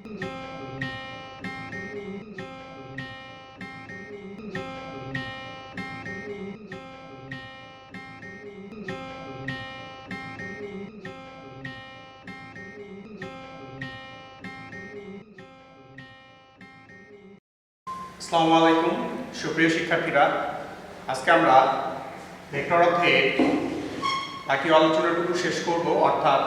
আসসালামু আলাইকুম সুপ্রিয় শিক্ষার্থীরা, আজকে আমরা ভেক্টর অধ্যায়ের বাকি আলোচনাটুকু শেষ করব। অর্থাৎ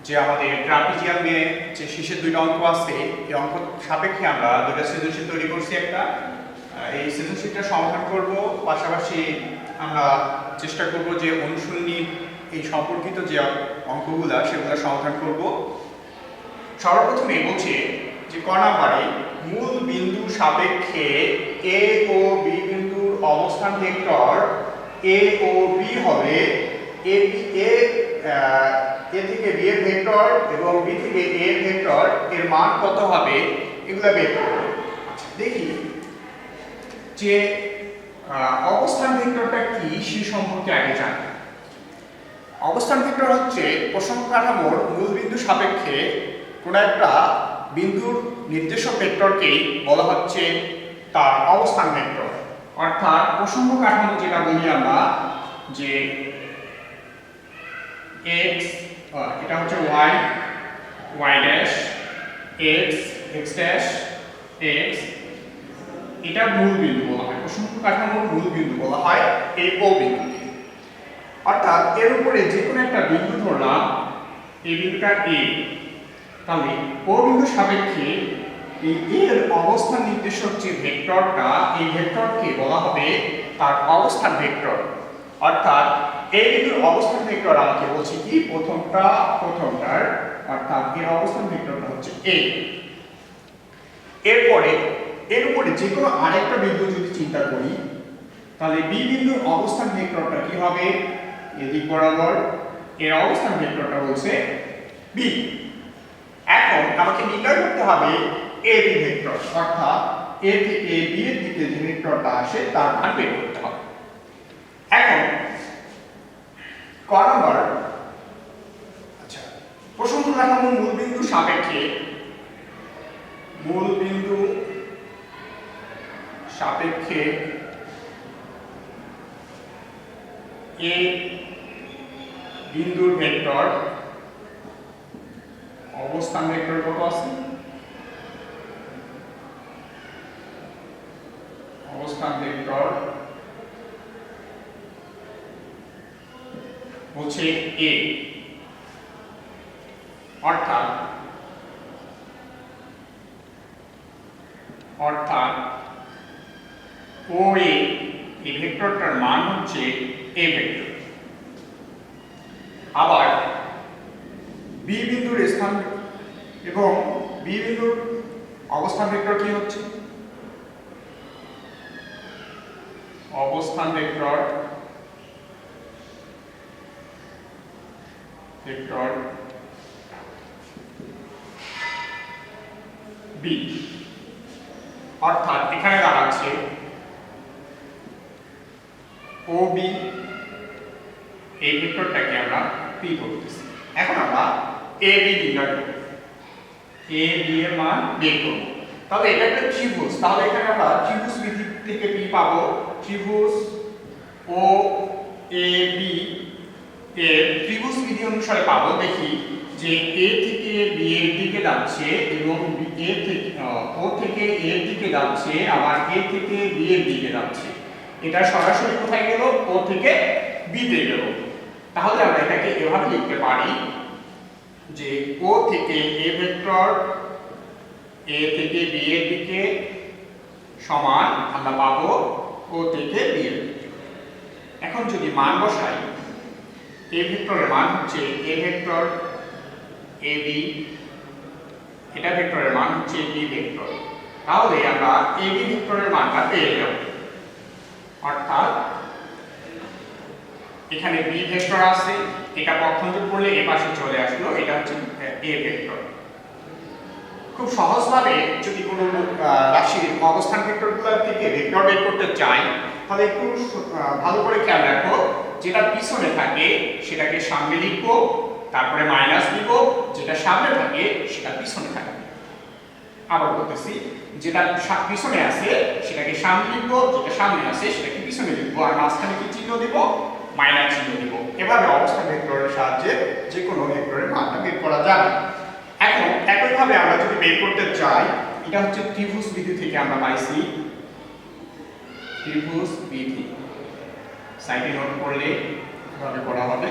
যে আমাদের ট্রাপিজিয়ামে যে শেষের দুইটা অঙ্ক আছে, এই অঙ্ক সাপেক্ষে আমরা দুইটা সৃজনশীল তৈরি করছি। এই সৃজনশীলটা সমাধান করব, পাশাপাশি আমরা চেষ্টা করব যে অনুশীলনী এই সম্পর্কিত যে অঙ্কগুলা সেগুলো সমাধান করব। সর্বপ্রথমে বলছে যে ক নাম্বারে মূল বিন্দুর সাপেক্ষে এ ও বি বিন্দুর অবস্থান ভেক্টর এ ও বি হবে এ থেকে বি এর ভেক্টর এবং বি থেকে এ এর ভেক্টর, এর মান কত হবে এগুলা বের করব। আচ্ছা, দেখি যে অবস্থান ভেক্টরটা কি সে সম্পর্কে আগে জানি। অবস্থান ভেক্টর হচ্ছে প্রসঙ্গ কাঠামোর মূল বিন্দু সাপেক্ষে কোন একটা বিন্দুর নির্দেশক ভেক্টরকেই বলা হচ্ছে তার অবস্থান ভেক্টর। অর্থাৎ প্রসঙ্গ কাঠামো যেটা বলি আমরা যে x, এটা হচ্ছে y, y dash, x, x dash, x, এটা মূল বিন্দু বলা হয়, প্রসঙ্গ কাঠামোর মূল বিন্দু বলা হয় এই ও বিন্দুকে। অর্থাৎ এর উপরে যে কোনো একটা বিন্দু ধরলাম, এই বিন্দুটা a, তাহলে ও বিন্দু সাপেক্ষে এই এর অবস্থান নির্দেশক যে ভেক্টরটা, এই ভেক্টরকে বলা হবে তার অবস্থান ভেক্টর। অর্থাৎ এই বিন্দুর অবস্থান ভেক্টর আমাকে বলছি কি প্রথমটার, অর্থাৎ এর অবস্থান ভেক্টরটা হচ্ছে a। এরপরে এর উপরে যে কোনো আরেকটা বিন্দু যদি চিন্তা করি, তাহলে বি বিন্দুর অবস্থান ভেক্টরটা কি হবে, এদিক বরাবর, এর অবস্থান ভেক্টরটা হচ্ছে b। এখন আমাকে নির্ণয় করতে হবে এ বি ভেক্টর, অর্থাৎ এ থেকে বি এর দিকে যে ভেক্টরটা আসে তার মান বের করতে হবে। এখন ক নাম্বার, আচ্ছা, প্রসঙ্গ কাঠামো মূল বিন্দু সাপেক্ষে এ বিন্দুর ভেক্টর অবস্থান ভেক্টর কত আছে, অবস্থান ভেক্টর হচ্ছে a। অর্থাৎ ও এ, এই ভেক্টরটার মান হচ্ছে a ভেক্টর। আবার বি বিন্দুর স্থান এবং বি বিন্দুর অবস্থান ভেক্টর কি হচ্ছে, অবস্থান ভেক্টর বি। অর্থাৎ এখানে দাঁড়াচ্ছে ও বি, এই ভেক্টরটাকে আমরা পি করতেছি। এখন আমরা এ বি নির্ণয় করব, এ বি এর মান বের করব। তাহলে এটা একটা ত্রিভুজ, তাহলে এখানে আমরা ত্রিভুজ বিধি থেকে পি পাবো। ত্রিভুজ ও এ বি এর ত্রিভুজ বিধি অনুসারে পাবো, দেখি যে এ থেকে বি এর দিকে যাচ্ছে এবং এ থেকে ও থেকে এ এর দিকে যাচ্ছে, আবার এ থেকে বি এর দিকে যাচ্ছে। এটা সরাসরি কোথায় গেল, ও থেকে বি তে গেল। তাহলে আমরা এটাকে এভাবে লিখতে পারি যে ও থেকে এ ভেক্টর এ থেকে বি এর দিকে সমান আমরা পাবো ও থেকে বি এর দিকে। এখন যদি মান বসাই, এ ভেক্টরের মান হচ্ছে এ ভেক্টর এ বি, এটা ভেক্টরের মান হচ্ছে বি ভেক্টর। তাহলে আমরা এ বি ভেক্টরের মানটা পেয়ে যাব। অর্থাৎ এখানে বি ভেক্টর আছে, এটা পক্ষান্তর করলে এ পাশে চলে আসলো, এটা হচ্ছে এ ভেক্টর। খুব সহজভাবে যদি কোনো রাশির অবস্থান ভেক্টরগুলো থেকে ভেক্টর বের করতে চাই, তাহলে একটু ভালো করে খেয়াল রাখো, যেটা পিছনে থাকে সেটাকে সামনে লিখবো, তারপরে মাইনাস দিব, যেটা সামনে থাকে সেটা পিছনে থাকবে। আবার বলতেছি, যেটা পিছনে আছে সেটাকে সামনে লিখবো, যেটা সামনে আছে সেটাকে পিছনে লিখবো, আর মাঝখানে কি চিহ্ন দিব? মাইনাস চিহ্ন দিব। এভাবে অবস্থান ভেক্টরের সাহায্যে যে কোনো ভেক্টরের মানটা বের করা যাবে। এখন একইভাবে আমরা যদি বের করতে চাই, এটা হচ্ছে ত্রিভুজ বিধি থেকে আমরা পাইছি, ত্রিভুজ বিধি সাইডে নোট করলে এভাবে করা হবে।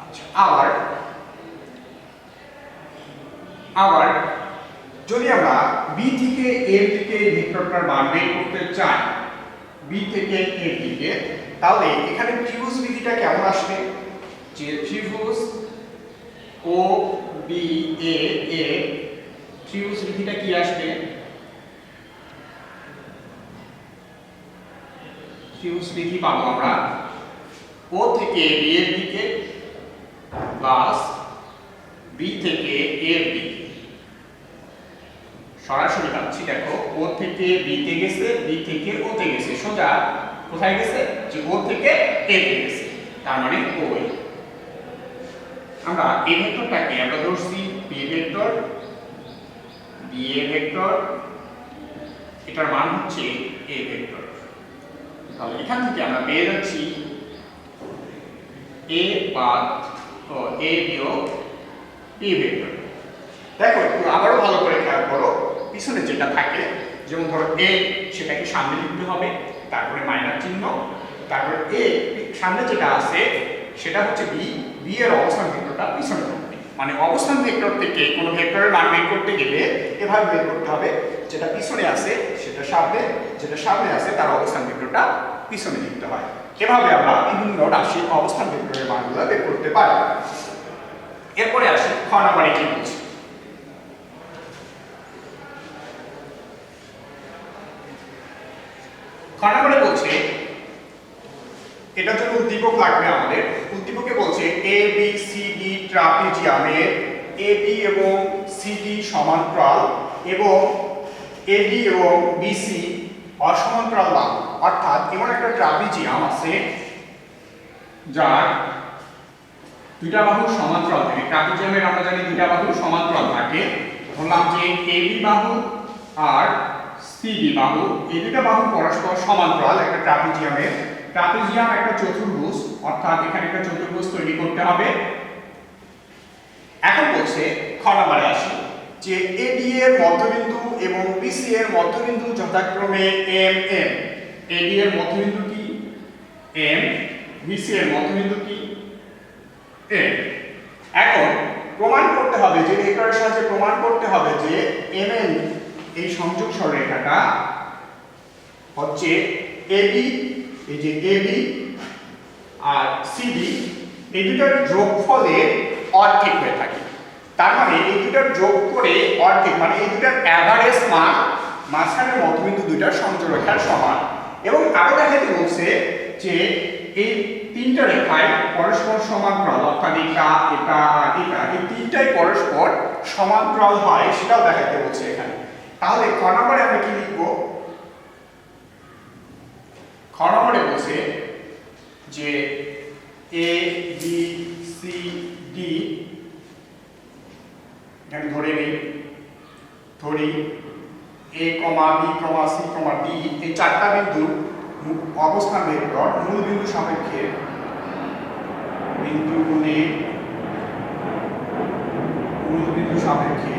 আচ্ছা, আবার যদি আমরা বি থেকে এর দিকে ভেক্টরটার মান বের করতে চাই, বি থেকে এর দিকে, তাহলে এখানে ত্রিভুজ বিধিটা কেমন আসবে? যে ত্রিভুজ ও বি এ এর ত্রিভুজ বিধিটা কি আসবে? ত্রিভুজ বিধি পাবো আমরা ও থেকে বি এর দিকে প্লাস বি থেকে এর দিকে। সরাসরি পাচ্ছি, দেখো ও থেকে বি তে গেছে, বি থেকে ও তে গেছে, সোজা কোথায় গেছে? যে ও থেকে এ তে গেছে, তার মানে ও। আমরা এই ভেক্টরটাকে আমরা ধরছি B vector, B A vector, এটার মান হচ্ছে এ ভেক্টর। তাহলে এখান থেকে আমরা পেয়ে যাচ্ছি এ বাদ এ বিয়োগ বি ভেক্টর। দেখো একটু আবারও ভালো করে খেয়াল করো, পিছনে যেটা থাকে, যেমন ধরো এ, সেটাকে সামনে লিখতে হবে, তারপরে মাইনাস চিহ্ন, তারপরে এ সামনে যেটা আছে সেটা হচ্ছে বি, বি এর অবস্থান ভেক্টরটা পিছনে থাকবে। মানে অবস্থান ভেক্টর থেকে কোনো ভেক্টরের মান বের করতে গেলে এভাবে বের করতে হবে, যেটা পিছনে আছে সেটা সামনে, যেটা সামনে আছে তার অবস্থান ভেক্টরটা পিছনে লিখতে হয়। এভাবে আমরা বিভিন্ন রাশির অবস্থান ভেক্টরের মানগুলো বের করতে পারি। এরপরে আসি খ নাম্বারে কি বলছে। খ নাম্বারে বলছে, এটার জন্য উদ্দীপক লাগবে আমাদের। উদ্দীপকে বলছে A B C D ট্রাপিজিয়ামের A B এবং সি ডি সমান্তরাল এবং এ ডি এবং বিসি অসমান্তরাল বাহু। অর্থাৎ এমন একটা ট্রাপিজিয়াম আছে যার দুইটা বাহু সমান্তরাল থাকে। ট্রাপিজিয়ামের আমরা জানি দুইটা বাহু সমান্তরাল থাকে। বললাম যে এ বি বাহু আর সি ডি বাহু, এই দুইটা বাহু পরস্পর সমান্তরাল একটা ট্রাপিজিয়ামের। ট্রাপিজিয়াম একটা চতুর্ভুজ, অর্থাৎ এখানে একটা চতুর্ভুজ তৈরি করতে হবে। এখন বলছে খ নাম্বারে আসি, যে এডি এর মধ্যবিন্দু এবং বিসি এর মধ্যবিন্দু যথাক্রমে এম এম। এডি এর মধ্যবিন্দু কি? এম। বিসি এর মধ্যবিন্দু কি? এম। এখন প্রমাণ করতে হবে, যে ভেক্টরের সাহায্যে প্রমাণ করতে হবে যে এম এন এই সংযোগ সরলরেখাটা হচ্ছে এবি, এই যে এবি আর সিডি এই দুটার যোগফলের অর্ধেক হয়ে থাকে। তার মানে এই দুটার যোগ করে অর্ধেক, মানে এই দুটার অ্যাভারেজ মান মাঝখানের মধ্যবিন্দু দুইটার সংযোগ রেখার সমান। এবং আরো দেখাতে বলছে যে এই তিনটা রেখায় পরস্পর সমান্তরাল, অর্থাৎ এটা এটা আর এটা, এই তিনটাই পরস্পর সমান্তরাল হয়, সেটাও দেখাতে বলছে এখানে। তাহলে খ নম্বরে আমরা কি লিখব? খ নম্বরে বলছে যে এ বি সি ডি, এখানে ধরে নিই, ধরি এ কমা B comma c comma D, এই চারটা বিন্দু অবস্থান ভেক্টর মূল বিন্দু সাপেক্ষে বিন্দু গুণে মূল বিন্দু সাপেক্ষে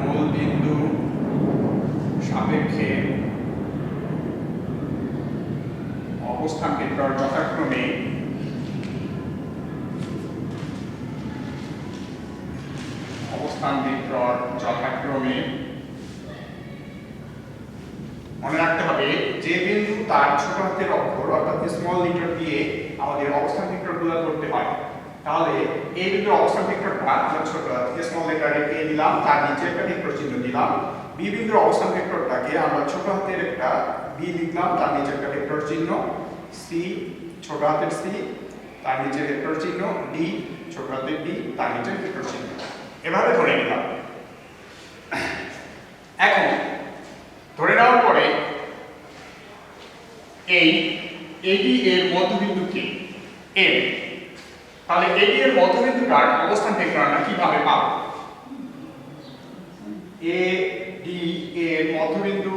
মূল বিন্দু সাপেক্ষে অবস্থান ভেক্টর যথাক্রমে মনে রাখতে হবে যে বিন্দু তার ছোট হাতের অক্ষর অর্থাৎ স্মল লিটার দিয়ে আমাদের অবস্থান ভেক্টরগুলো করতে হয়। তাহলে এই বিন্দুর অবস্থান ভেক্টরটা আমরা ছোট স্মল লেটারে এ দিলাম, তার নিচে একটা ভেক্টর চিহ্ন দিলাম। বি বিন্দুর অবস্থান ভেক্টরটাকে আমরা ছোট হাতের একটা বি লিখলাম, তার নিচে একটা ভেক্টর চিহ্ন, সি ছোট হাতের সি, তার নিচে ভেক্টর চিহ্ন, ডি ছোট হাতের ডি, তার নিচে ভেক্টর চিহ্ন। এভাবে ধরে নিলাম। এখন ধরে নেওয়ার পরে এই এডি এর মধ্যবিন্দু কি? এম। তাহলে এডি এর মধ্যবিন্দুটার অবস্থান ভেক্টর আমরা কিভাবে পাবো? এ ডি এর মধ্যবিন্দু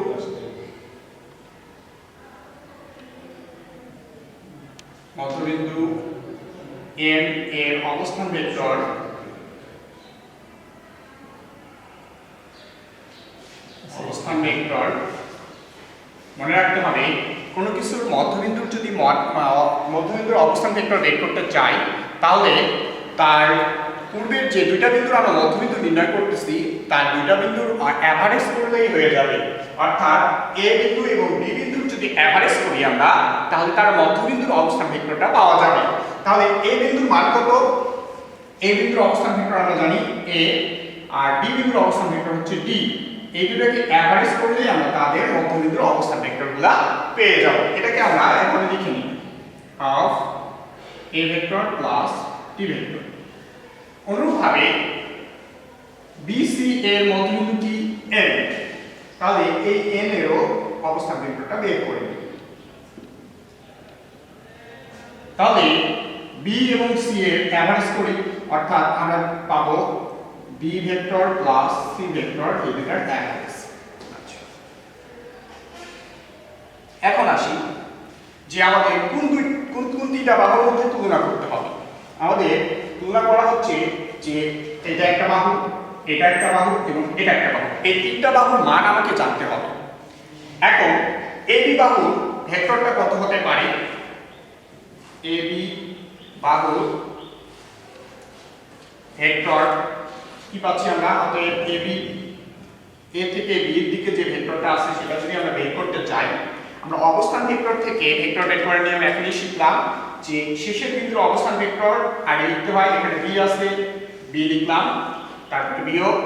এম এর অবস্থান ভেক্টর মনে রাখতে হবে কোনো কিছুর মধ্যবিন্দুর যদি মধ্যবিন্দুর অবস্থান ভেক্টর বের করতে চাই তাহলে তার পূর্বের যে দুইটা বিন্দুর আমরা মধ্যবিন্দু নির্ণয় করতেছি তার দুইটা বিন্দুর অ্যাভারেজ করলেই হয়ে যাবে। অর্থাৎ এ বিন্দু এবং বি বিন্দুর যদি অ্যাভারেজ করি আমরা তাহলে তার মধ্যবিন্দুর অবস্থান ভেক্টরটা পাওয়া যাবে। তাহলে এ বিন্দুর মান কত? এ বিন্দুর অবস্থান ভেক্টর আমরা জানি এ, আর বি বিন্দুর অবস্থান ভেক্টর হচ্ছে ডি। এই দুটোকে অ্যাভারেজ করলেই আমরা তাদের মধ্যবিন্দুর অবস্থান ভেক্টরগুলো পেয়ে যাব। এটাকে আমরা এভাবে লিখে নিই, হাফ এ ভেক্টর প্লাস ডি ভেক্টর। অনুরূপভাবে বিসি এর মধ্যবিন্দু কি এম, তাহলে এই এম এরও অবস্থান ভেক্টরটা বের করে নিই। তাহলে বি এবং সি এর অ্যাভারেজ করি, অর্থাৎ আমরা পাবো B vector plus C vector এই দুটার অ্যাভারেজ। এখন আসি যে আমাদের কোন তিনটা বাহুর মধ্যে তুলনা করতে হবে। আমাদের তুলনা করা হচ্ছে যে এটা একটা বাহু, এটা একটা বাহু এবং এটা একটা বাহু। এই তিনটা বাহুর মান আমাকে জানতে হবে। এখন এবি বাহুর ভেক্টরটা কত হতে পারে? এবি বাহুর ভেক্টর কি পাচ্ছি আমরা? অতএব এবি, এ থেকে বি এর দিকে যে ভেক্টরটা আছে সেটা যদি আমরা বের করতে চাই, আমরা অবস্থান ভেক্টর থেকে ভেক্টর বের করার নিয়ম এখনই শিখলাম যে শেষের বিন্দুর অবস্থান ভেক্টর আগে লিখতে হয়। এখানে বি আছে, বি লিখলাম, তারপর বিয়োগ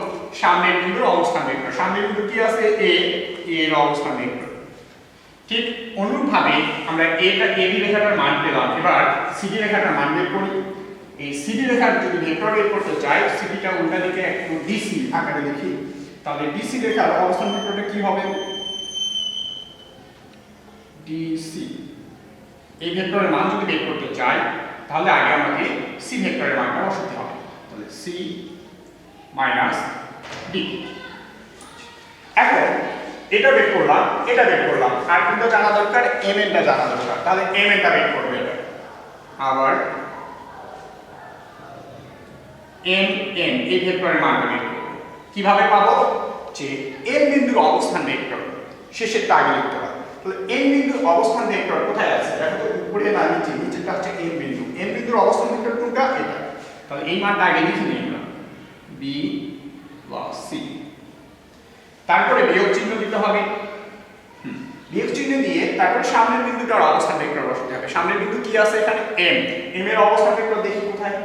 সামনের বিন্দুর অবস্থান ভেক্টর। সামনের বিন্দু কি আছে? এ, এর অবস্থান ভেক্টর। ঠিক অনুরূপভাবে আমরা এবি রেখাটার মান পেলাম। এবার সিডি রেখাটার মান বের করি। এই সিডি রেখার যদি ভেক্টর বের করতে চাই, সিডিটা উল্টা দিকে একটু ডিসি আকারে লিখি, তাহলে ডিসি রেখার অবস্থান ভেক্টরটা কি হবে? ডিসি। এই ভেক্টরের মান যদি বের করতে চাই তাহলে আগে আমাকে সি ভেক্টরের মানটা বসাতে হবে। তাহলে সি মাইনাস ডি। এখন এটা বের করলাম, এটা বের করলাম, আর কিন্তু জানা দরকার এম এনটা জানা দরকার। তাহলে এম এনটা বের করবে। আবার এম এন এই ভেক্টরের মানটা বের করব। কিভাবে পাবো? যে এম বিন্দুর অবস্থান ভেক্টর শেষেরটা আগে লিখতে হবে। তাহলে এম বিন্দুর অবস্থান ভেক্টর কোথায় আছে? দেখো তো, উপরে না নিচে? নিচেরটা হচ্ছে এম বিন্দু। এম বিন্দুর অবস্থান ভেক্টর কোনটা? এটা। তাহলে এই মানটা আগে লিখে নিই আমরা, বি প্লাস সি। তারপরে বিয়োগ চিহ্ন দিতে হবে। বিয়োগ চিহ্ন দিয়ে তারপরে সামনের বিন্দুটার অবস্থান ভেক্টর বসাতে হবে। সামনের বিন্দু কি আছে এখানে? এম। এম এর অবস্থান ভেক্টর দেখি কোথায়?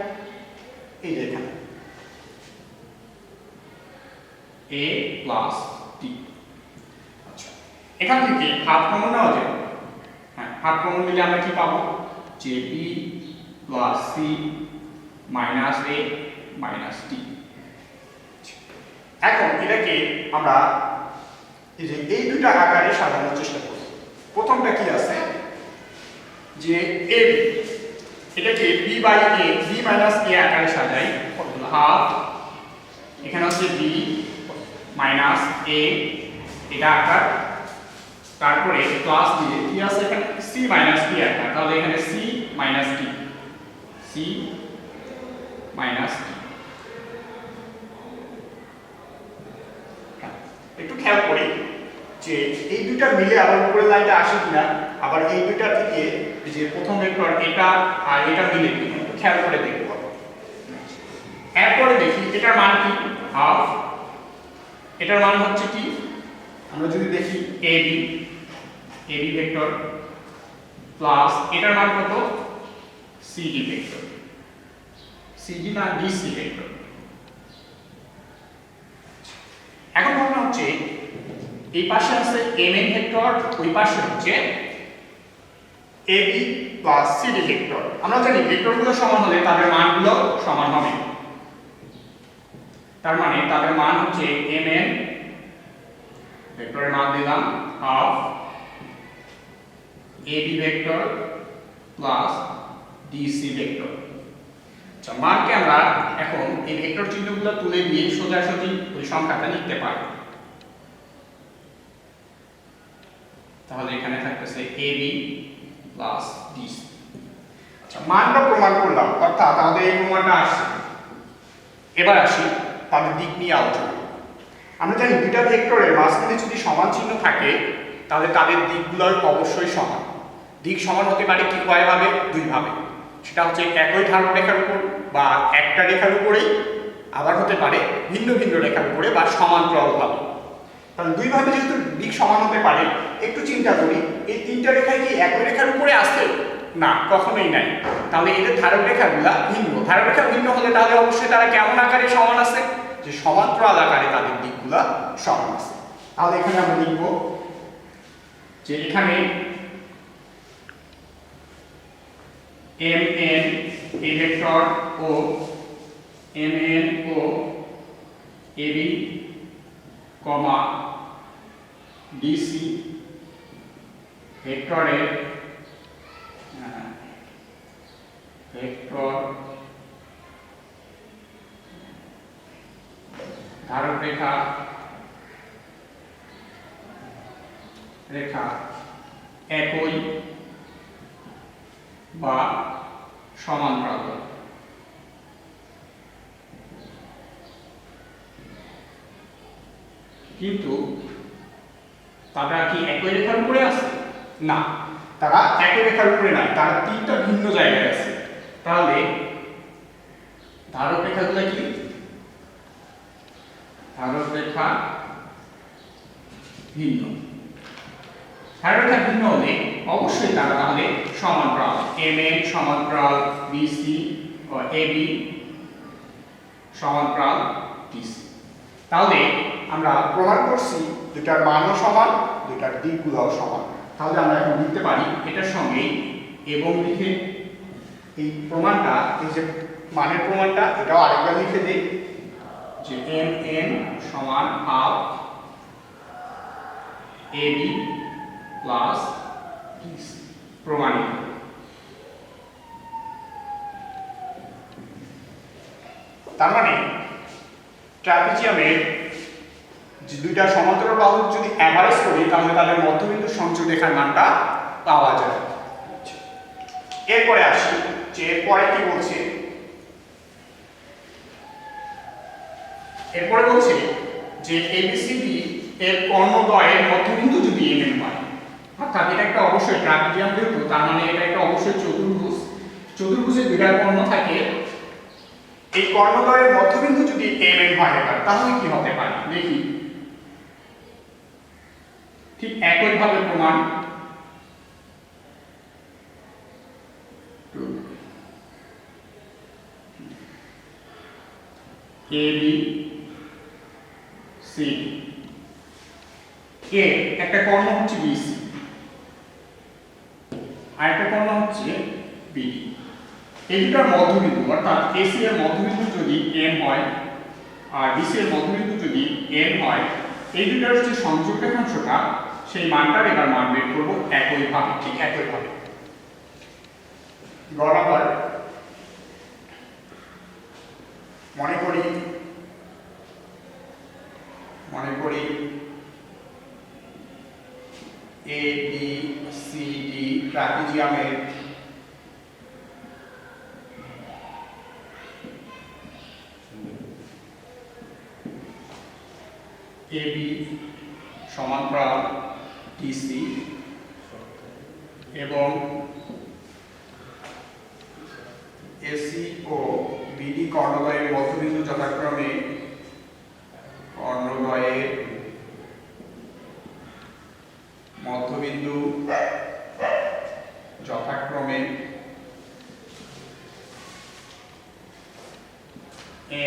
এই যে এখানে, a প্লাস টি। আচ্ছা, এখান থেকে হাফ কমন নেওয়া যায়। হ্যাঁ, হাফ কমন নিলে আমরা কি পাবো? যে b plus c minus a minus t. এখন এটাকে আমরা এই দুটা আকারে সাজানোর চেষ্টা করব। প্রথমটা কি আছে? যে a, এটাকে b by a, b minus a আকারে সাজাই। হাফ, এখানে হচ্ছে b মাইনাস a, এটা আকার, তারপরে প্লাস দিয়ে কি আছে এখানে? c মাইনাস t আকার। তাহলে এখানে c minus t, c minus t। একটু খেয়াল করি যে এই দুইটা মিলে আবার উপরের লাইনটা আসে কিনা, আবার এই দুইটা থেকে যে প্রথম ভেক্টর এটা আর এটা মিলে কিনা একটু খেয়াল করে দেখব। এরপরে দেখি এটার মান কি? হাফ। এটার মান হচ্ছে কি? আমরা যদি দেখি এবি, এবি ভেক্টর প্লাস এটার মান কত? CD vector. সিডি না ডিসি ভেক্টর। এখন মনে হচ্ছে এই পাশে আছে এমএন ভেক্টর, ওই পাশে হচ্ছে এবি প্লাস সিডি ভেক্টর। আমরা জানি ভেক্টরগুলো সমান হলে তাদের মানগুলো সমান হবে। তার মানে তাদের মান হচ্ছে mn, ভেক্টরের মান দিলাম half ab vector plus dc vector. আচ্ছা, মানকে আমরা এখন এই ভেক্টর চিহ্নগুলো তুলে দিয়ে সোজাসুজি ওই সংখ্যাটা লিখতে পারি। তাহলে এখানে থাকতেছে ab প্লাস dc। আচ্ছা, মানটা প্রমাণ করলাম, অর্থাৎ আমাদের এই প্রমাণটা আসছে। এবার আসি তাদের দিক নিয়ে আলোচনা। আমরা জানি দুইটা ভেক্টরের মাঝখানে যদি সমান চিহ্ন থাকে তাহলে তাদের দিকগুলো অবশ্যই সমান। দিক সমান হতে পারে কি কয়ভাবে? দুইভাবে। সেটা হচ্ছে একই ধারণরেখার উপর বা একটা রেখার উপরেই, আবার হতে পারে ভিন্ন ভিন্ন রেখার উপরে বা সমান্তরালভাবে। কারণ দুইভাবে যেহেতু দিক সমান হতে পারে, একটু চিন্তা করি এই তিনটা রেখায় কি একই রেখার উপরে আছে? না, কখনোই নাই। তাহলে এদের ধারক রেখাগুলা ভিন্ন। ধারক রেখা ভিন্ন হলে তাহলে অবশ্যই তারা কেমন আকারে সমান আছে? যে সমান্তরাল আকারে তাদের দিকগুলা সমান আছে। তাহলে এখানে আমরা লিখব যে এখানে mn a ভেক্টর ও mn ও ab dc ভেক্টরের ভেক্টর ধারক রেখা একই বা সমান্তরাল। কিন্তু তারা কি একই রেখার উপরে আছে? না, তারা একই রেখার উপরে নাই, তারা তিনটা ভিন্ন জায়গায় আছে। তাহলে ধারক রেখাগুলো কি? ধারক রেখা ভিন্ন। ধারক রেখা ভিন্ন হলে অবশ্যই তারা তাহলে সমান্তরাল। mn সমান্তরাল bc ও ab সমান্তরাল dc। তাহলে আমরা প্রমাণ করছি দুটার মানও সমান, দুটার দিকগুলোও সমান। তাহলে আমরা এখন লিখতে পারি এটার সঙ্গে এবং লিখে এই প্রমাণটা, এই যে মানের প্রমাণটা, এটাও আরেকবার লিখে দিই যে mn সমান হাফ ab প্লাস dc প্রমাণিত। তার মানে ট্রাপিজিয়ামের যে দুইটা সমান্তরাল বাহু যদি এভারেজ করি তাহলে তাদের মধ্যবিন্দু সংযোগ রেখার মানটা পাওয়া যায়। এরপরে আসি যে এরপরে কি বলছে। এরপরে বলছে যে ABCD এর কর্ণদ্বয়ের মধ্যবিন্দু যদি mm হয়, অর্থাৎ এটা একটা অবশ্যই ট্রাপিজিয়াম যেহেতু, তার মানে এটা একটা অবশ্যই চতুর্ভুজ। চতুর্ভুজের দুইটা কর্ণ থাকে, এই কর্ণদ্বয়ের মধ্যবিন্দু যদি mm হয় তাহলে কি হতে পারে দেখি। ঠিক একইভাবে প্রমাণ AB C A একটা কর্ণ হচ্ছে BC আর একটা কর্ণ হচ্ছে BD। এই দুটার মধ্যবিন্দু অর্থাৎ AC এর মধ্যবিন্দু যদি M হয় আর BC এর মধ্যবিন্দু যদি N হয়, এই দুটার যে সংযোগ রেখাংশটা সেই মানটার এবার মান বের করব একইভাবে। ঠিক একইভাবে বরাবর মনে করি ABCD ট্রাপিজিয়ামের AB সমান্তরাল DC এবং AC ও BD কর্ণদ্বয়ের মধ্যবিন্দু যথাক্রমে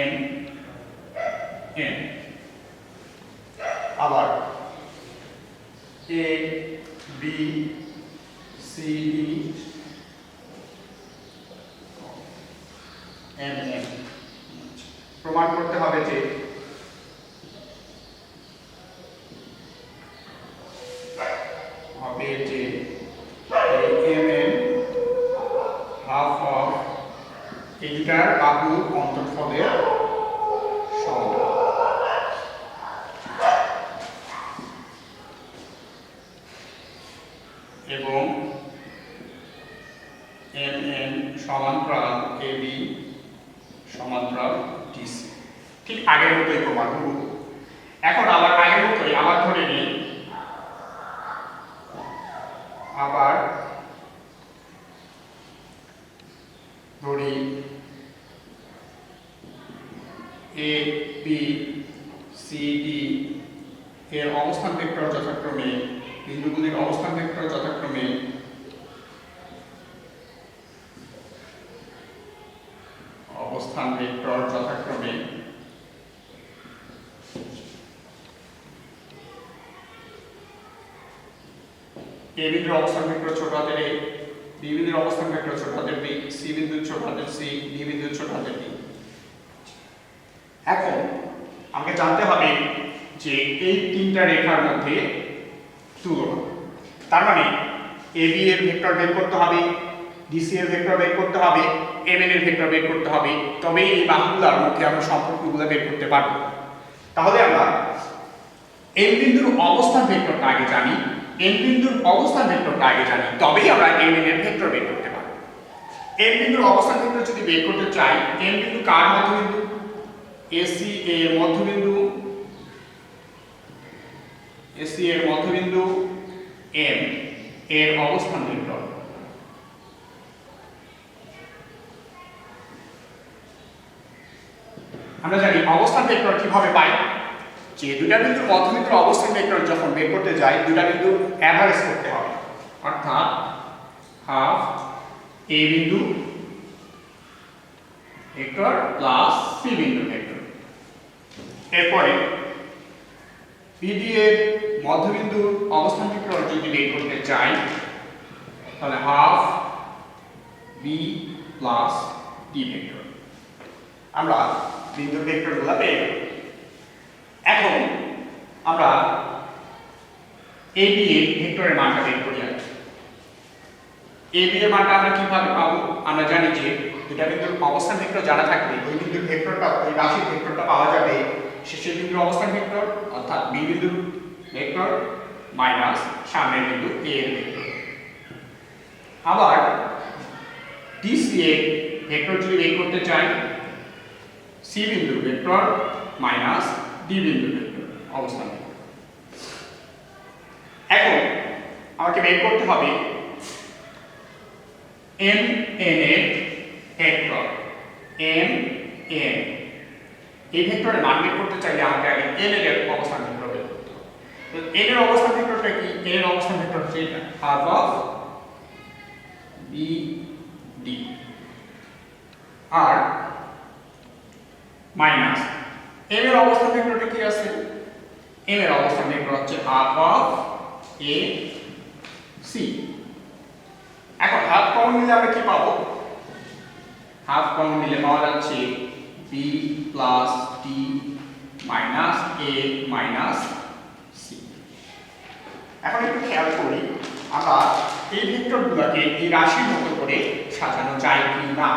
M N। আবার A B C D M N প্রমাণ করতে হবে যে M N half of এই দুটার সমান্তরাল ডিসি। ঠিক আগের মতোই প্রমাণ করব। এখন আবার আগের মতোই আবার ধরে নিই, আবার ধরি এ বি সি ডি এর অবস্থান ভেক্টর যথাক্রমে, বিন্দুগুলির অবস্থান ভেক্টর যথাক্রমে অবস্থান ভেক্টর যথাক্রমে এ বিন্দুর অবস্থান ভেক্টর ছোট হাতের এ, বি বিন্দুর অবস্থান ভেক্টর ছোট হাতের বি, সি বিন্দুর ছোট হাতের সি, ডি বিন্দুর ছোট হাতের ডি। এখন আমাকে জানতে হবে যে এই তিনটা রেখার মধ্যে তুলনা, তার মানে এবি এর ভেক্টর বের করতে হবে, ডিসি এর ভেক্টর বের করতে হবে, এমএন এর ভেক্টর বের করতে হবে, তবেই এই বাহুগুলোর মধ্যে আমরা সম্পর্কগুলো বের করতে পারবো। তাহলে আমরা এম বিন্দুর অবস্থান ভেক্টরটা আগে জানি, এম বিন্দুর অবস্থান ভেক্টরটা আগে জানি, তবেই আমরা এমএন এর ভেক্টর বের করতে পারবো। এম বিন্দুর অবস্থান ভেক্টর যদি বের করতে চাই, এম বিন্দু কার মধ্যবিন্দু? এসি এর মধ্যবিন্দু, এসি এর মধ্যবিন্দু এম এর অবস্থান ভেক্টর। আমরা জানি অবস্থান ভেক্টর কিভাবে পাই, যে দুটা বিন্দুর মধ্যবিন্দুর অবস্থান ভেক্টর যখন বের করতে যাই দুটা বিন্দু এভারেজ করতে হবে, অর্থাৎ হাফ এ বিন্দু ভেক্টর প্লাস সি বিন্দু ভেক্টর। এরপরে বিডি এর মধ্যবিন্দুর অবস্থান ভেক্টর যদি বের করতে চাই তাহলে half B plus D vector. আমরা বিন্দুর ভেক্টরগুলো পেয়ে গেলাম। এখন আমরা এবি এর ভেক্টরের মানটা বের করি। এবি এর মানটা আমরা কিভাবে পাবো? আমরা জানি যে দুটা বিন্দুর অবস্থান ভেক্টর জানা থাকলে ওই বিন্দুর ভেক্টরটা, ওই রাশির ভেক্টরটা পাওয়া যাবে শেষের বিন্দুর অবস্থান ভেক্টর অর্থাৎ বি বিন্দুর ভেক্টর মাইনাস সামনের বিন্দু এ এর ভেক্টর। আবার ডিসি এর ভেক্টর যদি বের করতে চাই, সি বিন্দুর ভেক্টর মাইনাস ডি বিন্দুর ভেক্টর অবস্থান ভেক্টর। এখন আমাকে বের করতে হবে এম এন এর ভেক্টর। এম এন এই ভেক্টরের মান বের করতে চাইলে আমাকে আগে এন এর অবস্থান ভেক্টর বের করতে হবে। তো এন এর অবস্থান ভেক্টরটা কি? এন এর অবস্থান ভেক্টর হচ্ছে এটা, হাফ অফ বি ডি আর মাইনাস এম এর অবস্থান ভেক্টরটা কি আছে? এম এর অবস্থান ভেক্টর হচ্ছে হাফ অফ এ সি। এখন হাফ কমন নিলে আমরা কি পাবো? হাফ কমন নিলে পাওয়া যাচ্ছে বি প্লাস ডি মাইনাস এ মাইনাস সি। এখন একটু খেয়াল করি আমরা এই ভেক্টরগুলোকে এই রাশির মতো করে সাজানো যায় কি না।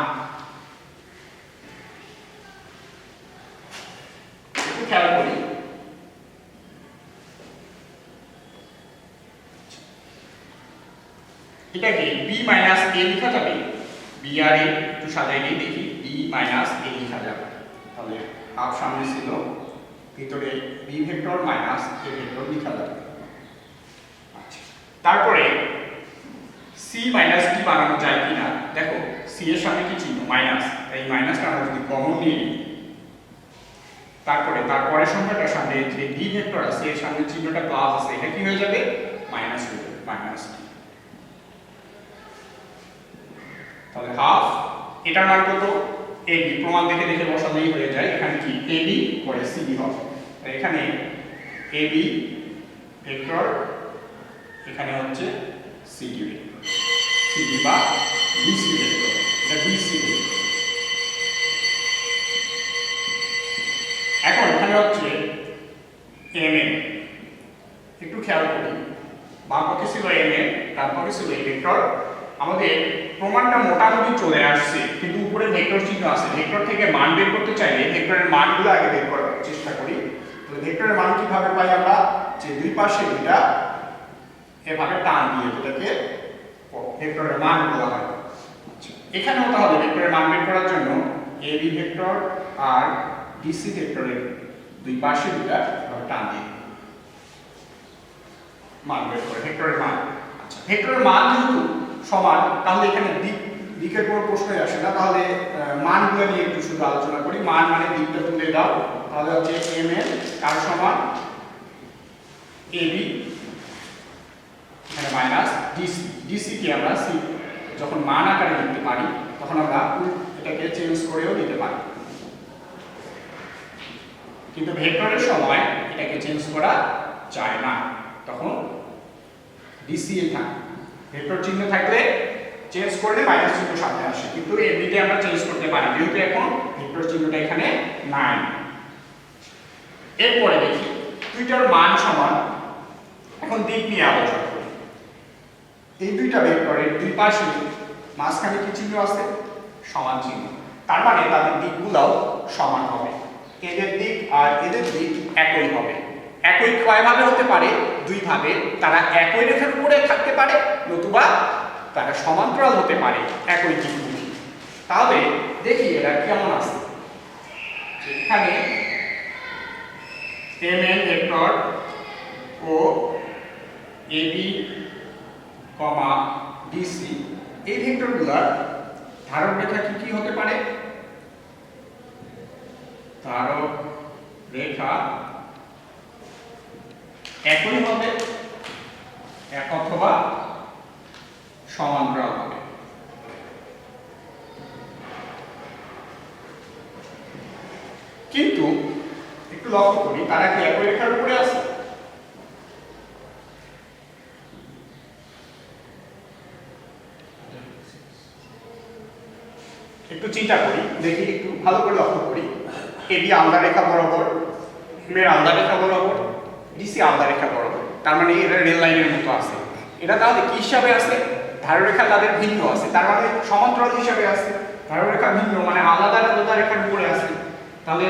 একটু খেয়াল করি, এটাকে বি মাইনাস এ লেখা যাবে। বি আর এ একটু সাজাই নিয়ে দেখি, বি মাইনাস এ লেখা যাবে। তাহলে হাফ সামনে ছিল, ভিতরে B vector minus A vector লেখা যাবে। আচ্ছা, তারপরে সি মাইনাস ডি বানানো যায় কিনা দেখো। সি এর সামনে কি চিহ্ন? মাইনাস। এই মাইনাসটা আমরা যদি কমন নিয়ে নিই, তারপরে তারপরের সংখ্যাটার সামনে যে ডি ভেক্টর আছে এর সামনে চিহ্নটা প্লাস আছে, এটা কি হয়ে যাবে? মাইনাস হয়ে যাবে, মাইনাস ডি। তাহলে হাফ, এটার মান কত? এবি। প্রমাণ দেখে দেখে বসালেই হয়ে যায়। এখানে কি এবি পরে সিডি হবে। তাই এখানে এবি ভেক্টর, এখানে হচ্ছে সিডি ভেক্টর, সিডি বা বিসি ভেক্টর, এটা বিসি ভেক্টর। এখন এখানে হচ্ছে এমএন। একটু খেয়াল করি, বাম পক্ষে ছিল এমএন, ডান পক্ষে ছিল এই ভেক্টর। আমাদের প্রমাণটা মোটামুটি চলে আসছে, কিন্তু উপরে ভেক্টর চিহ্ন আছে। ভেক্টর থেকে মান বের করতে চাইলে ভেক্টরের মানগুলো আগে বের করার চেষ্টা করি। তাহলে ভেক্টরের মান কিভাবে পাই আমরা? যে দুই পাশে দুইটা এভাবে টান দিয়ে এটাকে ভেক্টরের মান বলা হয়। আচ্ছা, এখানেও তাহলে ভেক্টরের মান বের করার জন্য এবি ভেক্টর আর ডিসি ভেক্টরের দুই পাশে দুটা টান দিয়ে মান বের করে ভেক্টরের মান। আচ্ছা, ভেক্টরের মান যেহেতু সমান, তাহলে এখানে দিকের কোনো প্রশ্নই আসে না। তাহলে মানগুলো নিয়ে একটু শুধু আলোচনা করি। মান মানে দিকটা তুলে দাও, তাহলে হচ্ছে এম এর কার সমান এবি, এখানে মাইনাস ডিসি। ডিসি কে আমরা সি যখন মান আকারে লিখতে পারি তখন আমরা এটাকে চেঞ্জ করেও দিতে পারি, কিন্তু ভেক্টরের সময় এটাকে চেঞ্জ করা যায় না, তখন ডিসি এ থাকে। ভেক্টর চিহ্ন থাকলে চেঞ্জ করলে মাইনাস চিহ্ন সামনে আসে, কিন্তু এমনিতে আমরা চেঞ্জ করতে পারি যেহেতু এখন ভেক্টর চিহ্নটা এখানে নাই। এরপরে দেখি দুইটার মান সমান। এখন দিক নিয়ে আলোচনা করি। এই দুইটা ভেক্টরের দুই পাশে মাঝখানে কি চিহ্ন আছে? সমান চিহ্ন। তার মানে তাদের দিকগুলোও সমান হবে। এদের দিক আর এদের দিক একই হবে। একই কয়ভাবে হতে পারে? দুই ভাবে। তারা একই রেখার উপরে থাকতে পারে, নতুবা তারা সমান্তরাল হতে পারে একই দিকগুলি। তাহলে দেখি এরা কেমন আছে। এখানে এম এন ভেক্টর ও এবি কমা ডিসি, এই ভেক্টরগুলোর ধারক রেখা কি কি হতে পারে? ধারক রেখা একই হবে, এক অথবা সমান্তরাল হবে। কিন্তু একটু লক্ষ্য করি, তারা কি একই রেখার উপরে আছে? একটু চিন্তা করি, দেখি, একটু ভালো করে লক্ষ্য করি। এবি আলদা রেখা বরাবর, এম এর আলদা রেখা বরাবর, ডিসি আলদা রেখা বরাবর। তার মানে এরা রেল লাইনের মতো আছে। এরা তাহলে কি হিসাবে আছে? ধাররেখা তাদের ভিন্ন আছে, তার মানে সমান্তরাল হিসাবে আছে। ধাররেখা ভিন্ন মানে আলাদা আলাদা রেখার উপরে আছে, তাহলে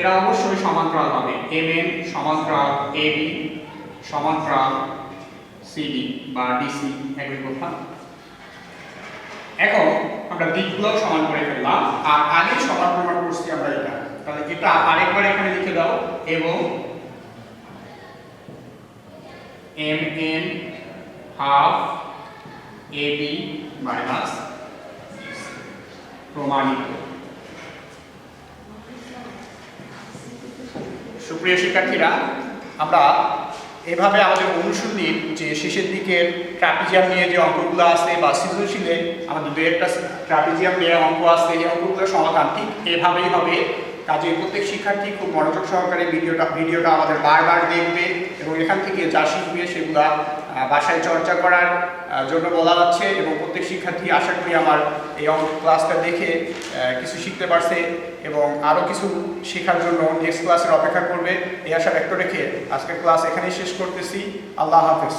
এরা অবশ্যই সমান্তরাল হবে। এম এন সমান্তরাল এবি সমান্তরাল সিডি বা ডিসি, একই কথা। এখন আমরা দিকগুলো সমান করে ফেললাম, আর আগে সমান প্রমাণ করছি আমরা এটা। তাহলে এটা আরেকবার এখানে লিখে দাও, এবং M N half AB minus প্রমাণিত। সুপ্রিয় শিক্ষার্থীরা, আমরা এভাবে আমাদের অনুশীলনীর যে শেষের দিকের ট্রাপিজিয়াম নিয়ে যে অঙ্কগুলো আছে বা সৃজনশীলে আমাদের দু একটা ট্রাপিজিয়াম নিয়ে অঙ্ক আছে, এই অঙ্কগুলোর সমাধান ঠিক এভাবেই হবে। কাজে প্রত্যেক শিক্ষার্থী খুব মনোযোগ সহকারে ভিডিওটা আমাদের বারবার দেখবে এবং এখান থেকে যা শিখবে সেগুলা বাসায় চর্চা করার জন্য বলা যাচ্ছে। এবং প্রত্যেক শিক্ষার্থী আশা করি আমার এই অঙ্ক ক্লাসটা দেখে কিছু শিখতে পারছে এবং আরও কিছু শেখার জন্য নেক্সট ক্লাসের অপেক্ষা করবে, এই আশা ব্যক্ত রেখে আজকের ক্লাস এখানেই শেষ করতেছি। আল্লাহ হাফেজ।